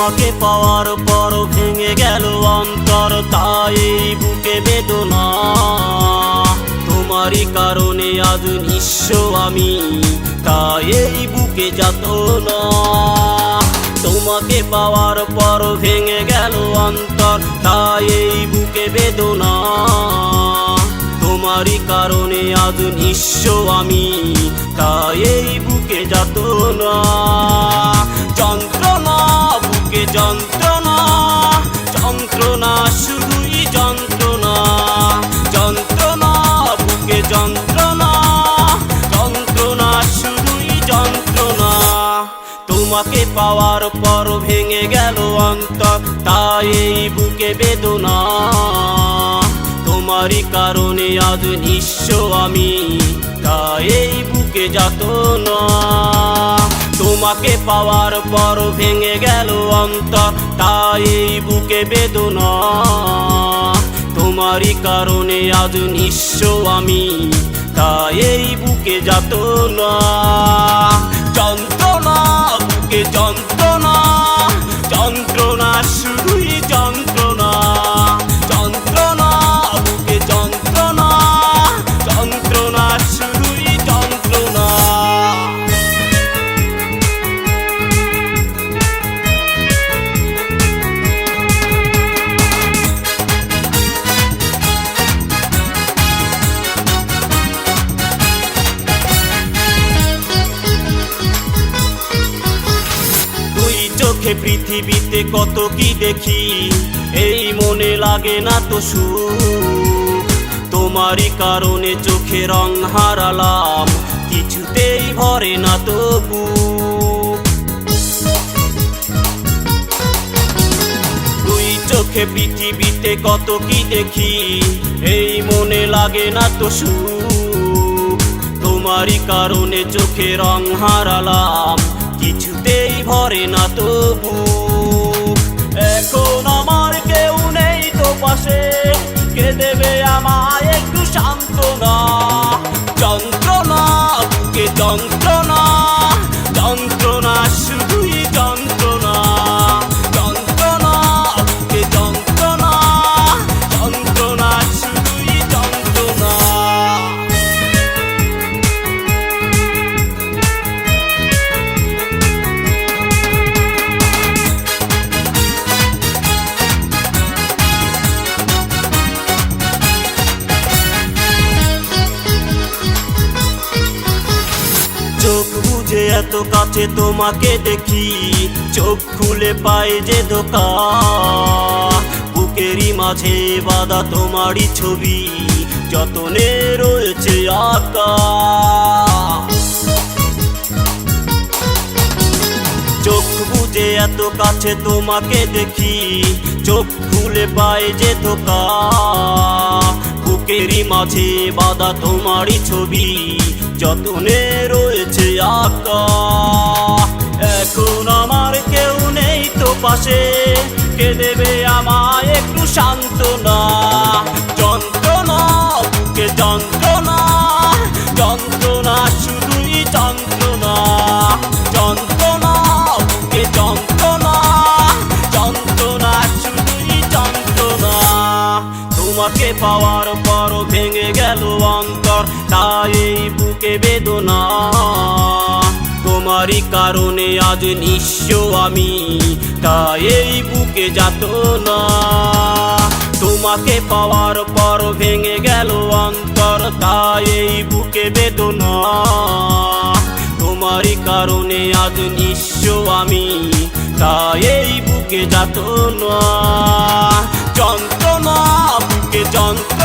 তোমাকে পাওয়ার পর ভেঙে গেল অন্তর, তাই এই বুকে বেদনা। তোমারই কারণে আজ নিঃস্ব আমি, তাই এই বুকে যাতনা। তোমাকে পাওয়ার পর ভেঙে গেল অন্তর, তাই এই বুকে বেদনা। তোমারই কারণে আজ নিঃস্ব আমি, তাই এই বুকে যাতনা। যন্ত্রণা বুকে যন্ত্রণা, যন্ত্রণা শুধুই যন্ত্রণা। যন্ত্রণা বুকে যন্ত্রণা, যন্ত্রণা শুধুই যন্ত্রণা। তোমাকে পাওয়ার পর ভেঙে গেল অন্তর, তাই এই বুকে বেদনা। তোমারই কারণে আজ নিঃস্ব আমি, তাই এই বুকে যাতনা। তোমাকে পাওয়ার পর ভেঙে গেল অন্তর, তাই এই বুকে বেদনা। তোমারই কারণে আজ নিঃস্ব আমি, তাই এই বুকে যাতনা। যন্ত্রণা বুকে যন্ত্রণা, যন্ত্রণা শুধুই যন্ত্রণা। যন্ত্রণা বুকে যন্ত্রণা, যন্ত্রণা শুধুই যন্ত্রণা। চোখে পৃথিবীতে কত কি দেখি, এই মনে লাগে না তো সুখ। তোমারই কারণে চোখে রং হারালাম, কিছুতেই ভরে না তো বুক। দুই চোখে পৃথিবীতে কত কি দেখি, এই মনে লাগে না তো সুখ। তোমারই কারণে চোখে রং হারালাম, কিছুতেই ভরে না তো বুক। এখন আমার কেউ নেই তো পাশে, কে দেবে আমায় একটু সান্ত্বনা। যন্ত্রণা বুকে যন্ত্রণা, যন্ত্রণা শুধুই যন্ত্রণা। যন্ত্রণা বুকে যন্ত্রণা, যন্ত্রণা শুধুই যন্ত্রণা। চোখ বুঝে এত কাছে তোমাকে দেখি, চোখ খুলে পাই যে ধোকা। বুকেরই মাঝে বাঁধা তোমারই ছবি, যতনে রয়েছে আঁকা। চোখ বুঝে এত কাছে তোমাকে দেখি, চোখ খুলে পাই যে ধোকা। বুকেরই মাঝে বাঁধা তোমারই ছবি, যতনে রয়েছে আঁকা। এখন আমার কেউ নেই তো পাশে, কে দেবে আমায় একটু সান্ত্বনা। যন্ত্রণা বুকে যন্ত্রণা, যন্ত্রণা শুধুই যন্ত্রণা। যন্ত্রণা বুকে যন্ত্রণা, যন্ত্রণা শুধুই যন্ত্রণা। তোমাকে পাওয়ার পর ভেঙে গেল অন্তর, তাই এই বুকে বেদনা। তোমারই কারণে আজ নিঃস্ব আমি, তাই এই বুকে যাতনা। তোমাকে পাওয়ার পর ভেঙে গেল অন্তর, তাই এই বুকে বেদনা। তোমারই কারণে আজ নিঃস্ব আমি, তাই এই বুকে যাতনা। যন্ত্রণা বুকে যন্ত্রণা।